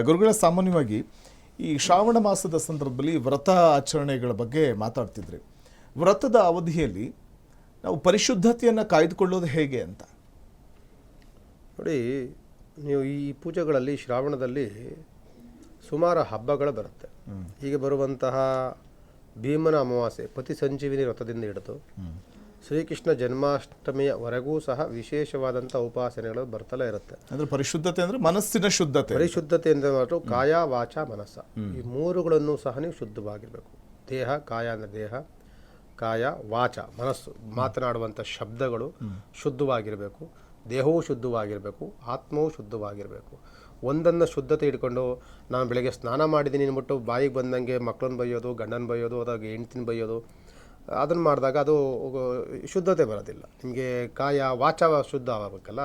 ಗುರುಗಳ ಸಾಮಾನ್ಯವಾಗಿ ಈ ಶ್ರಾವಣ ಮಾಸದ ಸಂದರ್ಭದಲ್ಲಿ ವ್ರತ ಆಚರಣೆಗಳ ಬಗ್ಗೆ ಮಾತಾಡ್ತಿದ್ರಿ. ವ್ರತದ ಅವಧಿಯಲ್ಲಿ ನಾವು ಪರಿಶುದ್ಧತೆಯನ್ನು ಕಾಯ್ದುಕೊಳ್ಳೋದು ಹೇಗೆ ಅಂತ ನೋಡಿ. ನೀವು ಈ ಪೂಜೆಗಳಲ್ಲಿ ಶ್ರಾವಣದಲ್ಲಿ ಸುಮಾರು ಹಬ್ಬಗಳು ಬರುತ್ತೆ. ಹೀಗೆ ಬರುವಂತಹ ಭೀಮನ ಅಮಾವಾಸ್ಯೆ ಪತಿ ಸಂಜೀವಿನಿ ವ್ರತದಿಂದ ಹಿಡಿದು ಶ್ರೀಕೃಷ್ಣ ಜನ್ಮಾಷ್ಟಮಿಯವರೆಗೂ ಸಹ ವಿಶೇಷವಾದಂಥ ಉಪಾಸನೆಗಳು ಬರ್ತಲೇ ಇರುತ್ತೆ. ಅಂದರೆ ಪರಿಶುದ್ಧತೆ ಅಂದರೆ ಮನಸ್ಸಿನ ಶುದ್ಧತೆ. ಪರಿಶುದ್ಧತೆ ಅಂದರೆ ಮಾತ್ರ ಕಾಯ ವಾಚ ಮನಸ್ಸ, ಈ ಮೂರುಗಳನ್ನು ಸಹ ನೀವು ಶುದ್ಧವಾಗಿರಬೇಕು. ದೇಹ, ಕಾಯ ಅಂದರೆ ದೇಹ, ಕಾಯ ವಾಚ ಮನಸ್ಸು, ಮಾತನಾಡುವಂಥ ಶಬ್ದಗಳು ಶುದ್ಧವಾಗಿರಬೇಕು. ದೇಹವೂ ಶುದ್ಧವಾಗಿರಬೇಕು, ಆತ್ಮವೂ ಶುದ್ಧವಾಗಿರಬೇಕು. ಒಂದನ್ನು ಶುದ್ಧತೆ ಇಟ್ಕೊಂಡು ನಾನು ಬೆಳಗ್ಗೆ ಸ್ನಾನ ಮಾಡಿದ್ದೀನಿ ಅಂದ್ಬಿಟ್ಟು ಬಾಯಿಗೆ ಬಂದಂಗೆ ಮಕ್ಕಳನ್ನ ಬೈಯೋದು, ಗಂಡನ ಬೈಯೋದು, ಅಥವಾ ಹೆಂಡ್ತಿನ ಬೈಯೋದು, ಅದನ್ನು ಮಾಡಿದಾಗ ಅದು ಶುದ್ಧತೆ ಬರೋದಿಲ್ಲ. ನಿಮಗೆ ಕಾಯ ವಾಚ ಶುದ್ಧ ಆಗಬೇಕಲ್ಲ.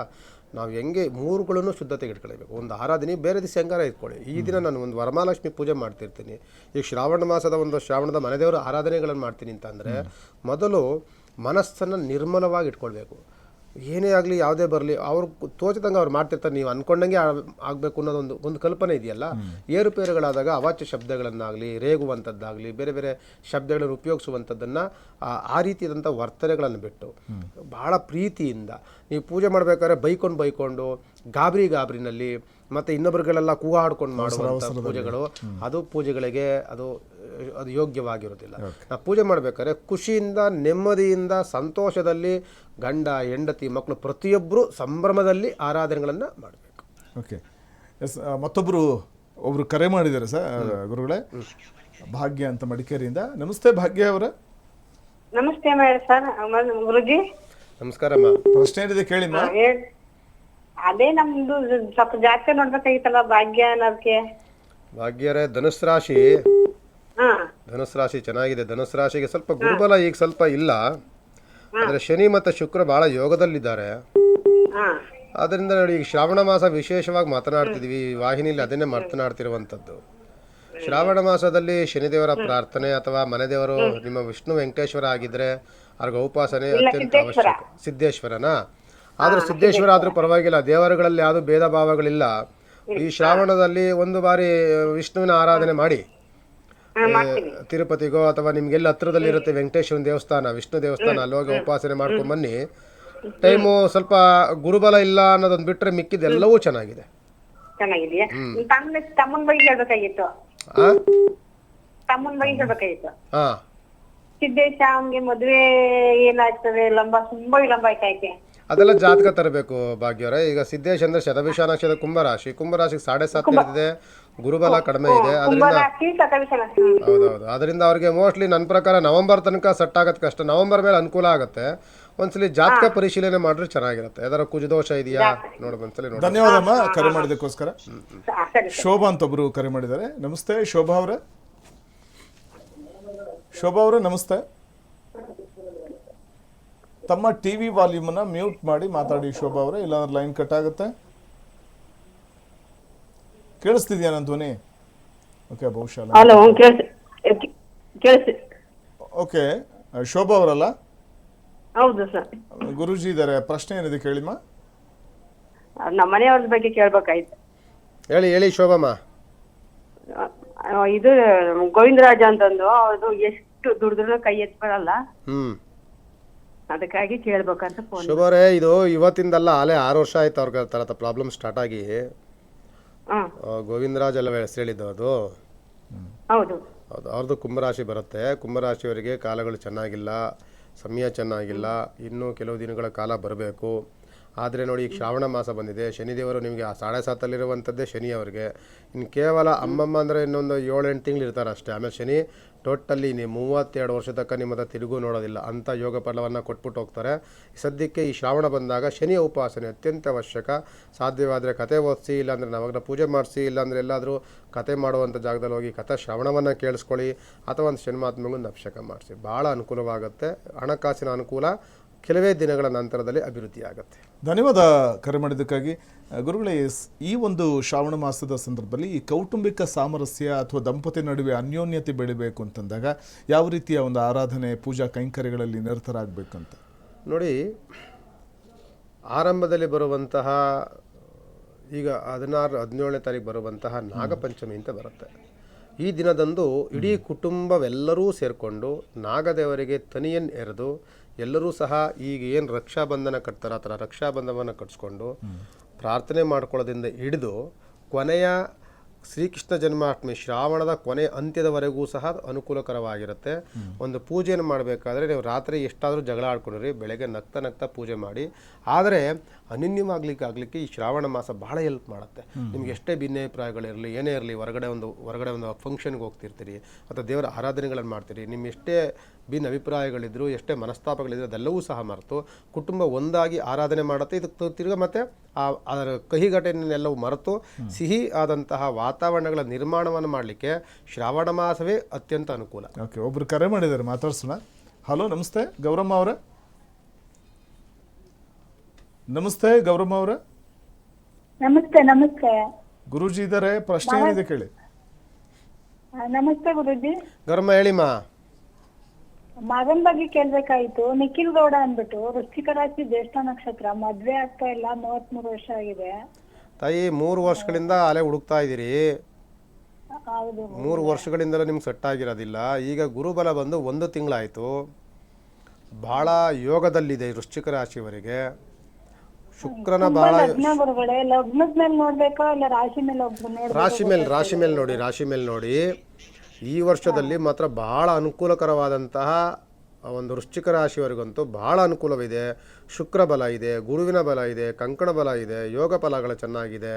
ನಾವು ಹೆಂಗೆ ಮೂರುಗಳನ್ನು ಶುದ್ಧತೆಗೆ ಇಟ್ಕೊಳ್ಬೇಕು. ಒಂದು ಆರಾಧನೆ ಬೇರೆ ದಿವಸ ಹೆಂಗಾರ ಇಟ್ಕೊಳ್ಳಿ. ಈ ದಿನ ನಾನು ಒಂದು ವರಮಹಾಲಕ್ಷ್ಮಿ ಪೂಜೆ ಮಾಡ್ತಿರ್ತೀನಿ. ಈಗ ಶ್ರಾವಣದ ಮನೆದೇವರ ಆರಾಧನೆಗಳನ್ನು ಮಾಡ್ತೀನಿ ಅಂತಂದರೆ ಮೊದಲು ಮನಸ್ಸನ್ನು ನಿರ್ಮಲವಾಗಿ ಇಟ್ಕೊಳ್ಬೇಕು. ಏನೇ ಆಗಲಿ ಯಾವುದೇ ಬರಲಿ ಅವ್ರು ತೋಚಿದಂಗೆ ಅವ್ರು ಮಾಡ್ತಿರ್ತಾರೆ. ನೀವು ಅಂದ್ಕೊಂಡಂಗೆ ಆಗಬೇಕು ಅನ್ನೋದೊಂದು ಒಂದು ಕಲ್ಪನೆ ಇದೆಯಲ್ಲ. ಏರುಪೇರುಗಳಾದಾಗ ಅವಾಚ್ಯ ಶಬ್ದಗಳನ್ನಾಗಲಿ, ರೇಗುವಂಥದ್ದಾಗಲಿ, ಬೇರೆ ಬೇರೆ ಶಬ್ದಗಳನ್ನು ಉಪಯೋಗಿಸುವಂಥದ್ದನ್ನು ಆ ರೀತಿಯಾದಂಥ ವರ್ತನೆಗಳನ್ನು ಬಿಟ್ಟು ಭಾಳ ಪ್ರೀತಿಯಿಂದ ನೀವು ಪೂಜೆ ಮಾಡಬೇಕಾದ್ರೆ ಬೈಕೊಂಡು ಗಾಬರಿನಲ್ಲಿ ಮತ್ತು ಇನ್ನೊಬ್ಬರುಗಳೆಲ್ಲ ಕೂಗಾಡ್ಕೊಂಡು ಮಾಡುವಂಥ ಪೂಜೆಗಳು ಅದು ಪೂಜೆಗಳಿಗೆ ಅದು ಯೋಗ್ಯವಾಗಿರೋದಿಲ್ಲ. ನಾವು ಪೂಜೆ ಮಾಡಬೇಕಾದ್ರೆ ಖುಷಿಯಿಂದ, ನೆಮ್ಮದಿಯಿಂದ, ಸಂತೋಷದಲ್ಲಿ ಗಂಡ, ಹೆಂಡತಿ, ಮಕ್ಕಳು ಪ್ರತಿಯೊಬ್ಬರು ಸಂಭ್ರಮದಲ್ಲಿ ಆರಾಧನೆಗಳನ್ನು ಮಾಡಬೇಕು. Okay, yes. ಒಬ್ಬರು ಕರೆ ಮಾಡಿದ್ದಾರೆ ಸರ್ ಗುರುಗಳೇ, ಭಾಗ್ಯ ಅಂತ ಮಡಿಕೇರಿಯಿಂದ. ನಮಸ್ತೆ ಭಾಗ್ಯ ಅವರ. ನಮಸ್ತೆ ಸರ್ ಗುರುಜಿ. ನಮಸ್ಕಾರಮ್ಮ. ಪ್ರಶ್ನೆ ಏನಿದೆ ಕೇಳಿಮ್ಮ. ಅದೇ ನಮ್ದು ಸ್ವಲ್ಪ ಜಾತಕ ನೋಡ್ಬೇಕಾಗಿತ್ತಲ್ಲ ಭಾಗ್ಯ ಅನ್ನೋದಕ್ಕೆ. ಭಾಗ್ಯರೇ ಧನುಸ್ ರಾಶಿ. ಧನುಸ್ ರಾಶಿ ಚೆನ್ನಾಗಿದೆ. ಧನುಸ್ ರಾಶಿಗೆ ಸ್ವಲ್ಪ ಗುರುಬಲ ಈಗ ಸ್ವಲ್ಪ ಇಲ್ಲ. ಆದರೆ ಶನಿ ಮತ್ತು ಶುಕ್ರ ಬಹಳ ಯೋಗದಲ್ಲಿದ್ದಾರೆ. ಅದರಿಂದ ನೋಡಿ, ಈಗ ಶ್ರಾವಣ ಮಾಸ ವಿಶೇಷವಾಗಿ ಮಾತನಾಡ್ತಿದ್ವಿ ವಾಹಿನಿಯಲ್ಲಿ, ಅದನ್ನೇ ಮಾತನಾಡ್ತಿರುವಂಥದ್ದು. ಶ್ರಾವಣ ಮಾಸದಲ್ಲಿ ಶನಿದೇವರ ಪ್ರಾರ್ಥನೆ ಅಥವಾ ಮನೆದೇವರು ನಿಮ್ಮ ವಿಷ್ಣು ವೆಂಕಟೇಶ್ವರ ಆಗಿದ್ರೆ ಅವ್ರಿಗೆ ಉಪಾಸನೆ ಅತ್ಯಂತ ಅವಶ್ಯಕ. ಸಿದ್ದೇಶ್ವರನ ಆದರೂ ಸಿದ್ದೇಶ್ವರ ಆದರೂ ಪರವಾಗಿಲ್ಲ, ದೇವರುಗಳಲ್ಲಿ ಯಾವುದೂ ಭೇದ ಭಾವಗಳಿಲ್ಲ. ಈ ಶ್ರಾವಣದಲ್ಲಿ ಒಂದು ಬಾರಿ ವಿಷ್ಣುವಿನ ಆರಾಧನೆ ಮಾಡಿ, ತಿರುಪತಿಗೋ ಅಥವಾ ನಿಮ್ಗೆಲ್ಲ ಹತ್ರದಲ್ಲಿ ಇರುತ್ತೆ ವೆಂಕಟೇಶ್ವರನ ದೇವಸ್ಥಾನ, ವಿಷ್ಣು ದೇವಸ್ಥಾನ, ಅಲ್ಲೋಗಿ ಉಪಾಸನೆ ಮಾಡ್ಕೊಂಡ್ ಬನ್ನಿ. ಟೈಮು ಸ್ವಲ್ಪ ಗುರುಬಲ ಇಲ್ಲ ಅನ್ನೋದೊಂದು ಬಿಟ್ರೆ ಮಿಕ್ಕಿದೆಲ್ಲವೂ ಚೆನ್ನಾಗಿದೆ. ತಮ್ಮನ ಬಗ್ಗೆ ಹೇಳ್ಬೇಕಾಗಿತ್ತು. ಸಿದ್ದೇಶ ಅವ್ನಿಗೆ ಮದುವೆ ಏನಾಗ್ತದೆ, ತುಂಬಾ ವಿಳಂಬ ಆಯ್ತೈತೆ. ಅದೆಲ್ಲ ಜಾತಕ ತರಬೇಕು ಭಾಗ್ಯವರೇ. ಈಗ ಸಿದ್ದೇಶ್ ಅಂದ್ರೆ ಶತಭಿಷ ನಕ್ಷತ್ರ ಕುಂಭರಾಶಿ, ಕುಂಭರಾಶಿಗೆ 7.5 ಇದೆ, ಗುರುಬಲ ಕಡಿಮೆ ಇದೆ. ಹೌದೌದು. ಅದರಿಂದ ಅವ್ರಿಗೆ ಮೋಸ್ಟ್ಲಿ ನನ್ನ ಪ್ರಕಾರ ನವೆಂಬರ್ ತನಕ ಸೆಟ್ ಆಗತ್ತೆ ಕಷ್ಟ. ನವೆಂಬರ್ ಮೇಲೆ ಅನುಕೂಲ ಆಗುತ್ತೆ. ಒಂದ್ಸಲಿ ಜಾತಕ ಪರಿಶೀಲನೆ ಮಾಡಿದ್ರೆ ಚೆನ್ನಾಗಿರುತ್ತೆ. ಯಾವ್ದಾರ ಕುಜದೋಷ ಇದೆಯಾ ನೋಡಿ ಒಂದ್ಸಲಿ ನೋಡಿ. ಧನ್ಯವಾದಮ್ಮ ಕರೆ ಮಾಡಿದಕ್ಕೋಸ್ಕರ. ಶೋಭಾ ಅಂತ ಒಬ್ರು ಕರೆ ಮಾಡಿದ್ದಾರೆ. ನಮಸ್ತೆ ಶೋಭಾ ಅವರೇ. ಶೋಭಾ ಅವರೇ ನಮಸ್ತೆ. ತಮ್ಮ ಟಿವಿ ವಾಲ್ಯೂಮನ್ನ ಮ್ಯೂಟ್ ಮಾಡಿ ಮಾತಾಡಿ ಶೋಭಾ ಅವರೇ, ಇಲ್ಲಾಂದ್ರೆ ಲೈನ್ ಕಟ್ ಆಗುತ್ತೆ. ಕೇಳಿಸ್ತಿದ್ಯಾ ನನ್ನ ಧ್ವನಿ? ಓಕೆ, ಬಹುಶಃ. ಓಕೆ, ಶೋಭಾ ಅವರಲ್ಲ? ಹೌದು ಸರ್. ಗುರುಜಿ ಇದ್ದಾರೆ. ಪ್ರಶ್ನೆ ಏನಿದೆ ಕೇಳಿಮ್ಮ. ನಮ್ಮ ಮನೆಯವ್ರ ಬಗ್ಗೆ ಕೇಳ್ಬೇಕಾಯ್ತು. ಹೇಳಿ ಶೋಭಮ್ಮ. ಇದು ಗೋವಿಂದರಾಜ ಅಂತಂದು ಅವ್ರದ್ದು ಎಷ್ಟು ದುಡ್ಡು ಕೈ ಎತ್ಕೊಳ್ಳಲ್ಲ, ಅದಕ್ಕಾಗಿ ಕೇಳ್ಬೇಕಂತ ಫೋನ್. ಶುಭರೇ, ಇದು ಇವತ್ತಿಂದಲ್ಲ, ಅಲ್ಲೇ 6 ವರ್ಷ ಆಯ್ತು ಅವ್ರಿಗೆ ತರ ಪ್ರಾಬ್ಲಮ್ ಸ್ಟಾರ್ಟ್ ಆಗಿ. ಗೋವಿಂದರಾಜ್ ಅಲ್ಲ ಹೆಸರು ಹೇಳಿದ್ದು ಅದು? ಹೌದು ಹೌದು. ಅವ್ರದ್ದು ಕುಂಭರಾಶಿ ಬರುತ್ತೆ. ಕುಂಭರಾಶಿಯವರಿಗೆ ಕಾಲಗಳು ಚೆನ್ನಾಗಿಲ್ಲ, ಸಮಯ ಚೆನ್ನಾಗಿಲ್ಲ, ಇನ್ನೂ ಕೆಲವು ದಿನಗಳ ಕಾಲ ಬರಬೇಕು. ಆದರೆ ನೋಡಿ, ಈಗ ಶ್ರಾವಣ ಮಾಸ ಬಂದಿದೆ. ಶನಿದೇವರು ನಿಮಗೆ 7.5 ಶನಿ ಅವರಿಗೆ. ಇನ್ನು ಕೇವಲ ಅಮ್ಮಮ್ಮ ಅಂದರೆ ಇನ್ನೊಂದು 7-8 ತಿಂಗಳು ಇರ್ತಾರೆ ಅಷ್ಟೇ. ಆಮೇಲೆ ಶನಿ ಟೋಟಲಿ ನೀವು 32 ವರ್ಷ ತನಕ ನಿಮ್ಮ ತಿರುಗು ನೋಡೋದಿಲ್ಲ, ಅಂಥ ಯೋಗ ಫಲವನ್ನು ಕೊಟ್ಬಿಟ್ಟು ಹೋಗ್ತಾರೆ. ಸದ್ಯಕ್ಕೆ ಈ ಶ್ರಾವಣ ಬಂದಾಗ ಶನಿಯ ಉಪಾಸನೆ ಅತ್ಯಂತ ಅವಶ್ಯಕ. ಸಾಧ್ಯವಾದರೆ ಕತೆ ಓದಿಸಿ, ಇಲ್ಲಾಂದರೆ ನವಗ್ರಹ ಪೂಜೆ ಮಾಡಿಸಿ, ಇಲ್ಲಾಂದರೆ ಎಲ್ಲಾದರೂ ಕತೆ ಮಾಡುವಂಥ ಜಾಗದಲ್ಲಿ ಹೋಗಿ ಕಥಾ ಶ್ರವಣವನ್ನು ಕೇಳಿಸ್ಕೊಳ್ಳಿ, ಅಥವಾ ಒಂದು ಶನಿಮಾತ್ಮಗೊಂದು ಅಭಿಷೇಕ ಮಾಡಿಸಿ. ಭಾಳ ಅನುಕೂಲವಾಗುತ್ತೆ. ಹಣಕಾಸಿನ ಅನುಕೂಲ ಕೆಲವೇ ದಿನಗಳ ನಂತರದಲ್ಲಿ ಅಭಿವೃದ್ಧಿ ಆಗುತ್ತೆ. ಧನ್ಯವಾದ ಕರೆ ಮಾಡಿದ್ದಕ್ಕಾಗಿ. ಗುರುಗಳೇ, ಈ ಒಂದು ಶ್ರಾವಣ ಮಾಸದ ಸಂದರ್ಭದಲ್ಲಿ ಈ ಕೌಟುಂಬಿಕ ಸಾಮರಸ್ಯ ಅಥವಾ ದಂಪತಿ ನಡುವೆ ಅನ್ಯೋನ್ಯತೆ ಬೆಳಿಬೇಕು ಅಂತಂದಾಗ ಯಾವ ರೀತಿಯ ಒಂದು ಆರಾಧನೆ, ಪೂಜಾ ಕೈಂಕರ್ಯಗಳಲ್ಲಿ ನಿರತರಾಗಬೇಕಂತ? ನೋಡಿ, ಆರಂಭದಲ್ಲಿ ಬರುವಂತಹ ಈಗ 17ನೇ ತಾರೀಕು ಬರುವಂತಹ ನಾಗಪಂಚಮಿ ಅಂತ ಬರುತ್ತೆ. ಈ ದಿನದಂದು ಇಡೀ ಕುಟುಂಬವೆಲ್ಲರೂ ಸೇರಿಕೊಂಡು ನಾಗದೇವರಿಗೆ ತನಿಯನ್ನು ಎರೆದು ಎಲ್ಲರೂ ಸಹ ಈಗ ಏನು ರಕ್ಷಾಬಂಧನ ಕಟ್ತಾರೆ ಆ ಥರ ರಕ್ಷಾಬಂಧನವನ್ನು ಕಟ್ಸ್ಕೊಂಡು ಪ್ರಾರ್ಥನೆ ಮಾಡ್ಕೊಳ್ಳೋದ್ರಿಂದ ಹಿಡಿದು ಕೊನೆಯ ಶ್ರೀಕೃಷ್ಣ ಜನ್ಮಾಷ್ಟಮಿ ಶ್ರಾವಣದ ಕೊನೆ ಅಂತ್ಯದವರೆಗೂ ಸಹ ಅನುಕೂಲಕರವಾಗಿರುತ್ತೆ. ಒಂದು ಪೂಜೆಯನ್ನು ಮಾಡಬೇಕಾದ್ರೆ ನೀವು ರಾತ್ರಿ ಎಷ್ಟಾದರೂ ಜಗಳ ಆಡ್ಕೊಂಡಿರಿ, ಬೆಳಗ್ಗೆ ನಗ್ತಾ ನಗ್ತಾ ಪೂಜೆ ಮಾಡಿ. ಆದರೆ ಅನನ್ಯವಾಗಲಿಕ್ಕೆ ಈ ಶ್ರಾವಣ ಮಾಸ ಭಾಳ ಹೆಲ್ಪ್ ಮಾಡುತ್ತೆ. ನಿಮ್ಗೆ ಎಷ್ಟೇ ಭಿನ್ನಾಭಿಪ್ರಾಯಗಳಿರಲಿ, ಏನೇ ಇರಲಿ, ಹೊರಗಡೆ ಒಂದು ಫಂಕ್ಷನ್ಗೆ ಹೋಗ್ತಿರ್ತೀರಿ ಅಥವಾ ದೇವರ ಆರಾಧನೆಗಳನ್ನು ಮಾಡ್ತೀರಿ, ನಿಮ್ಮ ಎಷ್ಟೇ ಭಿನ್ನ ಅಭಿಪ್ರಾಯಗಳಿದ್ರು, ಎಷ್ಟೇ ಮನಸ್ತಾಪಗಳಿದ್ರು ಅದೆಲ್ಲವೂ ಸಹ ಮರೆತು ಕುಟುಂಬ ಒಂದಾಗಿ ಆರಾಧನೆ ಮಾಡುತ್ತೆ. ಇದಕ್ಕೆ ತಿರ್ಗ ಮತ್ತೆ ಅದರ ಕಹಿಘಟನೆಲ್ಲವೂ ಮರೆತು ಸಿಹಿ ಆದಂತಹ ವಾತಾವರಣಗಳ ನಿರ್ಮಾಣವನ್ನು ಮಾಡಲಿಕ್ಕೆ ಶ್ರಾವಣ ಮಾಸವೇ ಅತ್ಯಂತ ಅನುಕೂಲ. ಓಕೆ, ಒಬ್ರು ಕರೆ ಮಾಡಿದ್ದಾರೆ, ಮಾತಾಡ್ಸೋಣ. ಹಲೋ, ನಮಸ್ತೆ ಗೌರಮ್ಮ ಅವರೇ. ನಮಸ್ತೆ ಗೌರಮ್ಮ ಅವರೇ. ನಮಸ್ತೆ. ನಮಸ್ತೆ ಗುರೂಜಿ ಇದ್ದಾರೆ, ಪ್ರಶ್ನೆ ಏನಿದೆ ಕೇಳಿ. ನಮಸ್ತೆ ಗುರುಜಿ. ಗೌರಮ್ಮ ಹೇಳಿಮ್ಮ. ಮಗನ್ ಬಗ್ಗೆ ಕೇಳ್ಬೇಕಾಯ್ತು. ನಿಖಿಲ್ ಗೌಡ ಅಂದ್ಬಿಟ್ಟು ವೃಶ್ಚಿಕ ರಾಶಿ ಜ್ಯೇಷ್ಠ ನಕ್ಷತ್ರ, ಮದ್ವೆ ಆಗ್ತಾ ಇಲ್ಲ, 33 ವರ್ಷ ಆಗಿದೆ. ತಾಯಿ 3 ವರ್ಷಗಳಿಂದ ಅಲೆ ಹುಡುಕ್ತಾ ಇದ್ದೀರಿ. ಹೌದು. 3 ವರ್ಷಗಳಿಂದಲೂ ನಿಮ್ಗೆ ಸೆಟ್ ಆಗಿರೋದಿಲ್ಲ. ಈಗ ಗುರುಬಲ ಬಂದು 1 ತಿಂಗಳಾಯಿತು. ಭಾಳ ಯೋಗದಲ್ಲಿದೆ ವೃಶ್ಚಿಕ ರಾಶಿಯವರಿಗೆ. ಶುಕ್ರನ ಭಾಳ ಲಗ್ನ ಗುರುಗಳೇ, ಲಗ್ನದ ಮೇಲೆ ನೋಡ್ಬೇಕಾ ಇಲ್ಲ ರಾಶಿ ಮೇಲೆ ನೋಡ್ಬೇಕು? ರಾಶಿ ಮೇಲೆ ನೋಡಿ. ಈ ವರ್ಷದಲ್ಲಿ ಮಾತ್ರ ಬಹಳ ಅನುಕೂಲಕರವಾದಂತಹ ಒಂದು ವೃಶ್ಚಿಕ ರಾಶಿಯವರಿಗಂತೂ ಬಹಳ ಅನುಕೂಲವಿದೆ. ಶುಕ್ರ ಬಲ ಇದೆ, ಗುರುವಿನ ಬಲ ಇದೆ, ಕಂಕಣ ಬಲ ಇದೆ, ಯೋಗ ಫಲಗಳು ಚೆನ್ನಾಗಿದೆ.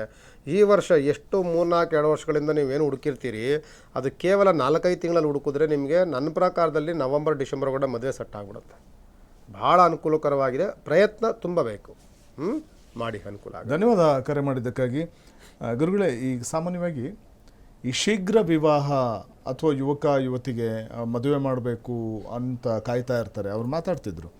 ಈ ವರ್ಷ ಎಷ್ಟು 3-4 ವರ್ಷಗಳಿಂದ ನೀವೇನು ಹುಡುಕಿರ್ತೀರಿ ಅದು ಕೇವಲ 4-5 ತಿಂಗಳಲ್ಲಿ ಹುಡುಕಿದ್ರೆ ನಿಮಗೆ ನನ್ನ ಪ್ರಕಾರದಲ್ಲಿ ನವಂಬರ್ ಡಿಸೆಂಬರ್ ಕೂಡ ಮದುವೆ ಸೆಟ್ ಆಗಿಬಿಡುತ್ತೆ. ಭಾಳ ಅನುಕೂಲಕರವಾಗಿದೆ. ಪ್ರಯತ್ನ ತುಂಬ ಬೇಕು. ಮಾಡಿ ಅನುಕೂಲ. ಧನ್ಯವಾದ ಕರೆ ಮಾಡಿದ್ದಕ್ಕಾಗಿ. ಗುರುಗಳೇ, ಈಗ ಸಾಮಾನ್ಯವಾಗಿ ಈ ಶೀಘ್ರ ವಿವಾಹ ಅಥವಾ ಯುವಕ ಯುವತಿಗೆ ಮದುವೆ ಮಾಡಬೇಕು ಅಂತ ಕಾಯ್ತಾ ಇರ್ತಾರೆ, ಅವ್ರು ಮಾತಾಡ್ತಿದ್ರು.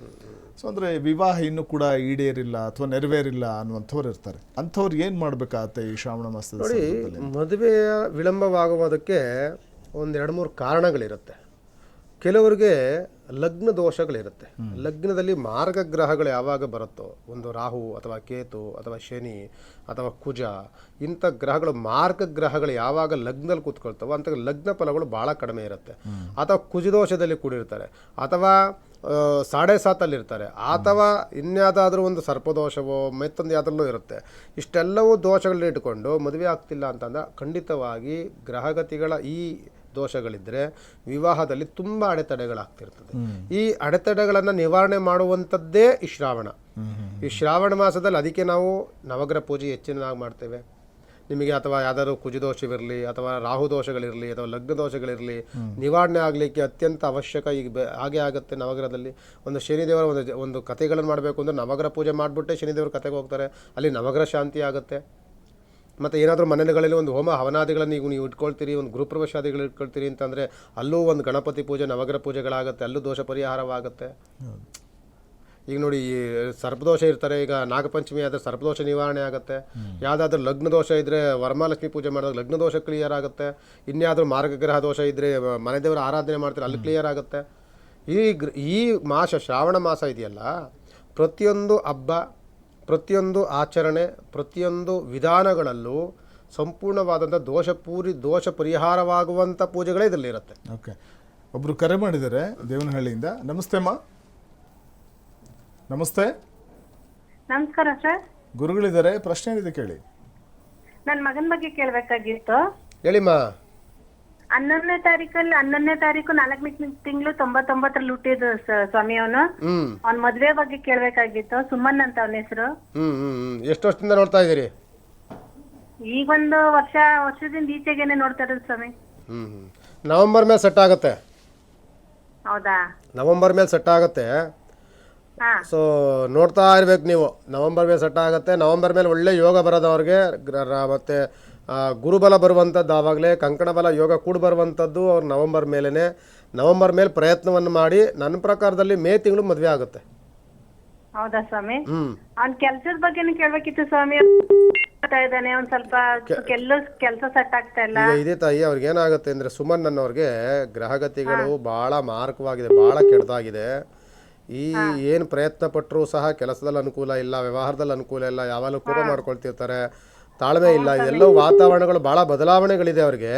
ಸೊ ಅಂದರೆ ವಿವಾಹ ಇನ್ನೂ ಕೂಡ ಈಡೇರಿಲ್ಲ ಅಥವಾ ನೆರವೇರಿಲ್ಲ ಅನ್ನುವಂಥವ್ರು ಇರ್ತಾರೆ. ಅಂಥವ್ರು ಏನು ಮಾಡಬೇಕಾಗತ್ತೆ ಈ ಶ್ರಾವಣ ಮಾಸದ ನೋಡಿ, ಮದುವೆಯ ವಿಳಂಬವಾಗುವುದಕ್ಕೆ 1-2-3 ಕಾರಣಗಳಿರುತ್ತೆ. ಕೆಲವರಿಗೆ ಲಗ್ನ ದೋಷಗಳಿರುತ್ತೆ. ಲಗ್ನದಲ್ಲಿ ಮಾರ್ಗಗ್ರಹಗಳು ಯಾವಾಗ ಬರುತ್ತೋ, ಒಂದು ರಾಹು ಅಥವಾ ಕೇತು ಅಥವಾ ಶನಿ ಅಥವಾ ಕುಜ, ಇಂಥ ಗ್ರಹಗಳು ಮಾರ್ಗಗ್ರಹಗಳು ಯಾವಾಗ ಲಗ್ನದಲ್ಲಿ ಕೂತ್ಕೊಳ್ತಾವೋ ಅಂಥ ಲಗ್ನ ಫಲಗಳು ಭಾಳ ಕಡಿಮೆ ಇರುತ್ತೆ. ಅಥವಾ ಕುಜದೋಷದಲ್ಲಿ ಕೂಡಿರ್ತಾರೆ, ಅಥವಾ 7.5 ಇರ್ತಾರೆ, ಅಥವಾ ಇನ್ಯಾವುದಾದ್ರೂ ಒಂದು ಸರ್ಪದೋಷವೋ ಮತ್ತೊಂದು ಯಾವುದರಲ್ಲೂ ಇರುತ್ತೆ. ಇಷ್ಟೆಲ್ಲವೂ ದೋಷಗಳನ್ನ ಇಟ್ಕೊಂಡು ಮದುವೆ ಆಗ್ತಿಲ್ಲ ಅಂತಂದ್ರೆ ಖಂಡಿತವಾಗಿ ಗ್ರಹಗತಿಗಳ ಈ ದೋಷಗಳಿದ್ದರೆ ವಿವಾಹದಲ್ಲಿ ತುಂಬ ಅಡೆತಡೆಗಳಾಗ್ತಿರ್ತದೆ. ಈ ಅಡೆತಡೆಗಳನ್ನು ನಿವಾರಣೆ ಮಾಡುವಂಥದ್ದೇ ಈ ಶ್ರಾವಣ. ಈ ಶ್ರಾವಣ ಮಾಸದಲ್ಲಿ ಅದಕ್ಕೆ ನಾವು ನವಗ್ರಹ ಪೂಜೆ ಹೆಚ್ಚಿನದಾಗಿ ಮಾಡ್ತೇವೆ. ನಿಮಗೆ ಅಥವಾ ಯಾವುದಾದ್ರು ಕುಜದೋಷವಿರಲಿ ಅಥವಾ ರಾಹು ದೋಷಗಳಿರಲಿ ಅಥವಾ ಲಗ್ನ ದೋಷಗಳಿರಲಿ ನಿವಾರಣೆ ಆಗಲಿಕ್ಕೆ ಅತ್ಯಂತ ಅವಶ್ಯಕ. ಈಗ ಹಾಗೆ ಆಗುತ್ತೆ. ನವಗ್ರಹದಲ್ಲಿ ಒಂದು ಶನಿದೇವರ ಒಂದು ಕಥೆಗಳನ್ನು ಮಾಡಬೇಕು ಅಂದರೆ ನವಗ್ರಹ ಪೂಜೆ ಮಾಡಿಬಿಟ್ಟೆ ಶನಿದೇವರ ಕಥೆಗೆ ಹೋಗ್ತಾರೆ. ಅಲ್ಲಿ ನವಗ್ರಹ ಶಾಂತಿ ಆಗುತ್ತೆ. ಮತ್ತು ಏನಾದರೂ ಮನೆಗಳಲ್ಲಿ ಒಂದು ಹೋಮ ಹವನಾದಿಗಳನ್ನು ಈಗ ನೀವು ಇಟ್ಕೊಳ್ತೀರಿ, ಒಂದು ಗೃಹಪ್ರವೇಶಾದಿಗಳು ಇಟ್ಕೊಳ್ತೀರಿ ಅಂತಂದರೆ ಅಲ್ಲೂ ಒಂದು ಗಣಪತಿ ಪೂಜೆ ನವಗ್ರಹ ಪೂಜೆಗಳಾಗುತ್ತೆ, ಅಲ್ಲೂ ದೋಷ ಪರಿಹಾರವಾಗುತ್ತೆ. ಈಗ ನೋಡಿ, ಈ ಸರ್ಪದೋಷ ಇರ್ತಾರೆ, ಈಗ ನಾಗಪಂಚಮಿ ಆದರೆ ಸರ್ಪದೋಷ ನಿವಾರಣೆ ಆಗುತ್ತೆ. ಯಾವುದಾದ್ರೂ ಲಗ್ನ ದೋಷ ಇದ್ದರೆ ವರಮಹಾಲಕ್ಷ್ಮಿ ಪೂಜೆ ಮಾಡಿದಾಗ ಲಗ್ನ ದೋಷ ಕ್ಲಿಯರ್ ಆಗುತ್ತೆ. ಇನ್ಯಾವುದ್ರೂ ಮಾರ್ಗಗ್ರಹ ದೋಷ ಇದ್ದರೆ ಮನೆ ದೇವರ ಆರಾಧನೆ ಮಾಡ್ತಾರೆ, ಅಲ್ಲಿ ಕ್ಲಿಯರ್ ಆಗುತ್ತೆ. ಈ ಮಾಸ ಶ್ರಾವಣ ಮಾಸ ಇದೆಯಲ್ಲ, ಪ್ರತಿಯೊಂದು ಹಬ್ಬ, ಪ್ರತಿಯೊಂದು ಆಚರಣೆ, ಪ್ರತಿಯೊಂದು ವಿಧಾನಗಳಲ್ಲೂ ಸಂಪೂರ್ಣವಾದಂಥ ದೋಷ ಪರಿಹಾರವಾಗುವಂಥ ಪೂಜೆಗಳೇ ಇದರಲ್ಲಿರುತ್ತೆ. ಓಕೆ, ಒಬ್ಬರು ಕರೆ ಮಾಡಿದ್ದಾರೆ ದೇವನಹಳ್ಳಿಯಿಂದ. ನಮಸ್ತೆ ಅಮ್ಮ. ನಮಸ್ತೆ. ನಮಸ್ಕಾರ ಸರ್. ಗುರುಗಳಿದ್ದಾರೆ, ಪ್ರಶ್ನೆ ಏನಿದೆ ಕೇಳಿ. ನನ್ನ ಮಗನ ಬಗ್ಗೆ ಕೇಳಬೇಕಾಗಿತ್ತು. ಹೇಳಿಮ್ಮ. 11ನೇ ತಾರೀಕು 4ನೇ ತಿಂಗಳು 99ರಲ್ಲಿ ಹುಟ್ಟಿದ್ದು ಸ್ವಾಮಿ ಅವನು. ಅವ್ನ ಮದ್ವೆ ಬಗ್ಗೆ ಕೇಳ್ಬೇಕಾಗಿತ್ತು. ಸುಮನ್ ಅಂತ ಅವನ ಹೆಸರು. ಎಷ್ಟು ವರ್ಷದಿಂದ ನೋಡ್ತಾ ಇದ್ದೀರಿ? ಈಗ ಒಂದು ವರ್ಷದಿಂದ ಈಚೆಗೇನೆ ನೋಡ್ತಾ ಇರೋದು ಸ್ವಾಮಿ. ನವೆಂಬರ್ ಮೇಲೆ ಸೆಟ್ ಆಗುತ್ತೆ. ಹೌದಾ? ನವೆಂಬರ್ ಮೇಲೆ ಸೆಟ್ ಆಗುತ್ತೆ. ಸೊ ನೋಡ್ತಾ ಇರ್ಬೇಕು ನೀವು. ನವೆಂಬರ್ ಮೇಲೆ ಸೆಟ್ ಆಗುತ್ತೆ. ನವೆಂಬರ್ ಮೇಲೆ ಒಳ್ಳೆ ಯೋಗ ಬರೋದು ಅವ್ರಿಗೆ. ಮತ್ತೆ ಗುರುಬಲ ಬರುವಂಥದ್ದು, ಆವಾಗಲೇ ಕಂಕಣ ಬಲ ಯೋಗ ಕೂಡ ಬರುವಂಥದ್ದು ಅವ್ರು ನವೆಂಬರ್ ಮೇಲೇ. ನವೆಂಬರ್ ಮೇಲೆ ಪ್ರಯತ್ನವನ್ನು ಮಾಡಿ ನನ್ನ ಪ್ರಕಾರದಲ್ಲಿ ಮೇ ತಿಂಗಳು ಮದುವೆ ಆಗುತ್ತೆ. ಹೌದಾ ಸ್ವಾಮಿ? ಅವ್ನ ಕೆಲಸದ ಬಗ್ಗೆನೂ ಕೇಳಬೇಕಿತ್ತು ಸ್ವಾಮಿ. ಇದ್ದಾನೆ ಒಂದ್ ಸ್ವಲ್ಪ ಕೆಲಸ ಸೆಟ್ ಆಗ್ತಾ ಇಲ್ಲ. ಈಗ ಇದೇ ತಾಯಿ, ಅವ್ರಿಗೆ ಏನಾಗುತ್ತೆ ಅಂದರೆ ಸುಮನ್ ಅನ್ನೋರಿಗೆ ಗ್ರಹಗತಿಗಳು ಭಾಳ ಮಾರಕವಾಗಿದೆ, ಭಾಳ ಕೆಟ್ಟದಾಗಿದೆ. ಈ ಏನು ಪ್ರಯತ್ನ ಪಟ್ಟರೂ ಸಹ ಕೆಲಸದಲ್ಲಿ ಅನುಕೂಲ ಇಲ್ಲ, ವ್ಯವಹಾರದಲ್ಲಿ ಅನುಕೂಲ ಇಲ್ಲ, ಯಾವಾಗಲೂ ಕೋಪ ಮಾಡ್ಕೊಳ್ತಿರ್ತಾರೆ. ತಾಳ್ಮೆ ಇಲ್ಲ. ಇದೆಲ್ಲವೂ ವಾತಾವರಣಗಳು ಭಾಳ ಬದಲಾವಣೆಗಳಿದೆ ಅವ್ರಿಗೆ.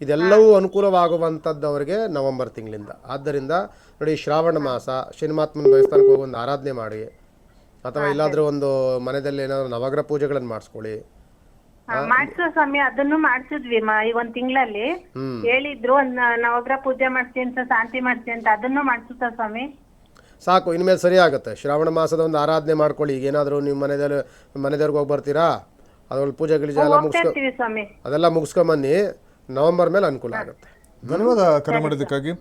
ಇದೆಲ್ಲವೂ ಅನುಕೂಲವಾಗುವಂಥದ್ದು ಅವ್ರಿಗೆ ನವೆಂಬರ್ ತಿಂಗಳಿಂದ. ಆದ್ದರಿಂದ ನೋಡಿ, ಶ್ರಾವಣ ಮಾಸ ಶನಿಮಾತ್ಮನ ದೇವಸ್ಥಾನಕ್ಕೆ ಹೋಗಿ ಒಂದು ಆರಾಧನೆ ಮಾಡಿ, ಅಥವಾ ಇಲ್ಲಾದರೂ ಒಂದು ಮನೆಯಲ್ಲಿ ಏನಾದರೂ ನವಗ್ರಹ ಪೂಜೆಗಳನ್ನು ಮಾಡಿಸ್ಕೊಳ್ಳಿ. ಮಾಡ್ಸೋ ಸ್ವಾಮಿ, ಅದನ್ನು ಮಾಡ್ಸಿದ್ವಿ ಈ ಒಂದ್ ತಿಂಗಳಲ್ಲಿ ಹೇಳಿದ್ರು. ಒಂದ್ ನವಗ್ರಹ ಪೂಜೆ ಮಾಡ್ತೀನಿ ಅಂತ, ಶಾಂತಿ ಮಾಡ್ತೀನಿ ಅಂತ, ಅದನ್ನು ಮಾಡ್ಸುತ್ತಾ ಸ್ವಾಮಿ? ಸಾಕು, ಇನ್ಮೇಲೆ ಸರಿ ಆಗುತ್ತೆ. ಶ್ರಾವಣ ಮಾಸದ ಒಂದು ಆರಾಧನೆ ಮಾಡ್ಕೊಳ್ಳಿ. ಈಗ ಏನಾದರೂ ನೀವು ಮನೆದೇವ್ರಿಗೆ ಹೋಗಿ ಬರ್ತೀರಾ, ಅದ್ರಲ್ಲಿ ಪೂಜೆ ಗಿಳಿಜೆ ಎಲ್ಲ ಹೋಗ್ತಿರ್ತೀವಿ ಸ್ವಾಮಿ. ಅದೆಲ್ಲ ಮುಗಿಸ್ಕೊಂಬನ್ನಿ. ನವೆಂಬರ್ ಮೇಲೆ ಅನುಕೂಲ ಆಗುತ್ತೆ. ಧನ್ಯವಾದ ಕರೆ ಮಾಡಿದ್ದಕ್ಕಾಗಿ.